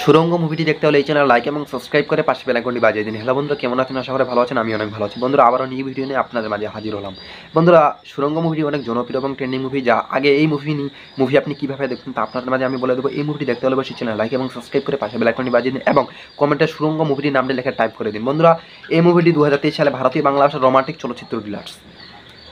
সুরঙ্গ মুভিটি দেখতে হলে এই চ্যানেল লাইক এবং সাবস্ক্রাইব করে পাশে বেল আইকনটি বাজিয়ে দিন। হ্যালো বন্ধুরা, কেমন আছেন? আশা করি ভালো আছেন। আমি অনেক ভালো আছি। বন্ধুরা, আবারও নিউ ভিডিও নিয়ে আপনাদের মাঝে হাজির হলাম। বন্ধুরা, সুরঙ্গ মুভিটি অনেক জনপ্রিয় এবং ট্রেন্ডিং মুভি। যা আগে এই মুভি আপনি কীভাবে দেখুন তা আপনাদের মাঝে আমি বলে দেবো। এই মুভিটি দেখতে হলে অবশ্যই চ্যানেল লাইক এবং সাবস্ক্রাইব করে পাশে বেল আইকনটি বাজিয়ে দিন এবং কমেন্টে সুরঙ্গ মুভিটির নামটি লেখা টাইপ করে দিন। বন্ধুরা, এই মুভিটি 2023 সালে ভারতীয় বাংলা ভাষার রোমান্টিক চলচ্চিত্র ডিলাক্স।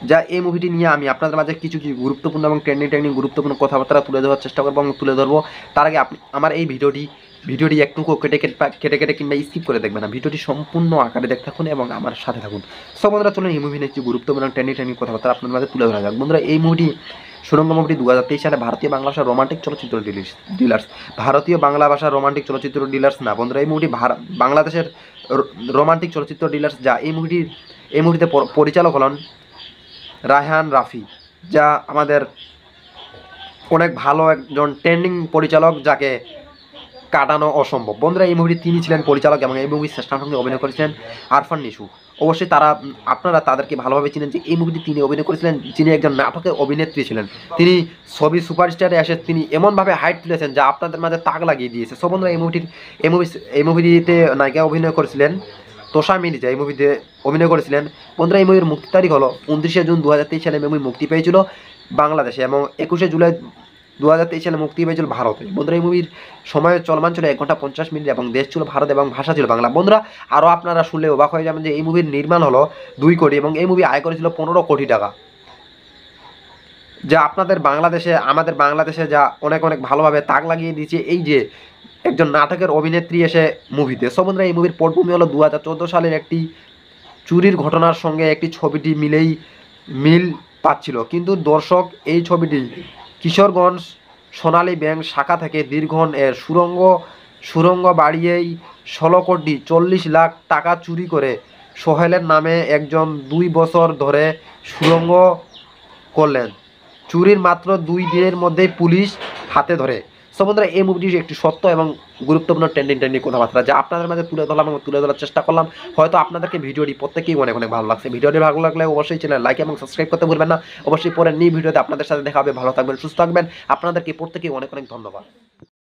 যা এই মুভিটি নিয়ে আমি আপনাদের মাঝে কিছু গুরুত্বপূর্ণ এবং ট্রেন্ডিং গুরুত্বপূর্ণ কথাবার্তা তুলে ধরার চেষ্টা করবো এবং তুলে ধরবো। তার আগে আপনি আমার এই ভিডিওটি একটু কেটে কিংবা স্কিপ করে দেখবেন না। ভিডিওটি সম্পূর্ণ আকারে দেখতে থাকুন এবং আমার সাথে থাকুন। সব বন্ধুরা, চলুন এই মুভি নিয়ে কিছু গুরুত্বপূর্ণ ট্রেন্ডিং কথাবার্তা আপনাদের মাঝে তুলে ধরা যাক। বন্ধুরা, এই মুভিটি সুরঙ্গ মুভিটি 2023 সালে ভারতীয় বাংলা ভাষার রোমান্টিক চলচ্চিত্র ডিলার্স। ভারতীয় বাংলা ভাষার রোমান্টিক চলচ্চিত্র ডিলার্স না বন্ধুরা, এই মুভিটি বাংলাদেশের রোমান্টিক চলচ্চিত্র ডিলার্স। যা এই মুভিটিতে পরিচালক হলেন রায়হান রাফি, যা আমাদের অনেক ভালো একজন ট্রেন্ডিং পরিচালক, যাকে কাটানো অসম্ভব। বন্ধুরা, এই মুভিটি তিনি ছিলেন পরিচালক এবং এই মুভির শ্রেষ্ঠার সঙ্গে অভিনয় করেছিলেন আরফান নিশু। অবশ্যই আপনারা তাদেরকে ভালোভাবে চিনেন যে এই মুভিটি তিনি অভিনয় করেছিলেন, যিনি একজন নাটকের অভিনেত্রী ছিলেন। তিনি ছবি সুপারস্টারে এসে তিনি এমনভাবে হাইট তুলেছেন যা আপনাদের মাঝে তাক লাগিয়ে দিয়েছে। সো বন্ধুরা, এই মুভিটিতে নায়িকা অভিনয় করেছিলেন তোষা মির্জা, এই মুভিতে অভিনয় করেছিলেন। বন্ধুরা, এই মুভির মুক্তির তারিখ হলো 29শে জুন 2023 সালে মুভি মুক্তি পেয়েছিল বাংলাদেশে এবং 21শে জুলাই 2023 সালে মুক্তি পেয়েছিল ভারতে। বন্ধুরা, এই মুভির সময় চলমান ছিল 1 ঘন্টা 50 মিনিট এবং দেশ ছিল ভারত এবং ভাষা ছিল বাংলা। বন্ধুরা, আরও আপনারা শুনলে অবাক হয়ে যাবেন যে এই মুভির নির্মাণ হলো 2 কোটি এবং এই মুভি আয় করেছিল 15 কোটি টাকা, যা আমাদের বাংলাদেশে যা অনেক ভালোভাবে তাক লাগিয়ে দিয়েছে এই যে একজন নাটকের অভিনেত্রী এসে মুভিতে। সো বন্ধুরা, এই মুভির পটভূমি হলো 2014 সালের একটি চুরির ঘটনার সঙ্গে একটি ছবিটি মিল পাচ্ছিল, কিন্তু দর্শক এই ছবিটি কিশোরগঞ্জ সোনালী ব্যাংক শাখা থেকে দীর্ঘন এর সুরঙ্গ বাড়িয়েই 16 কোটি 40 লাখ টাকা চুরি করে সোহেলের নামে একজন 2 বছর ধরে সুরঙ্গ করলেন। চুরির মাত্র 2 দিনের মধ্যেই পুলিশ হাতে ধরে। সো বন্ধুরা, এই মুভিটি একটি সত্য এবং গুরুত্বপূর্ণ ট্রেন্ডিং কথাবার্তা যা আপনাদের মাঝে তুলে ধরলাম এবং তুলে ধরার চেষ্টা করলাম। হয়তো আপনাদেরকে ভিডিওটি প্রত্যেকেই অনেক ভালো লাগছে। ভিডিওটি ভালো লাগলে অবশ্যই চ্যানেল লাইক এবং সাবস্ক্রাইব করতে ভুলবেন না। অবশ্যই পরের নিউ ভিডিওতে আপনাদের সাথে দেখা হবে। ভালো থাকবেন, সুস্থ থাকবেন। আপনাদেরকে প্রত্যেকেই অনেক ধন্যবাদ।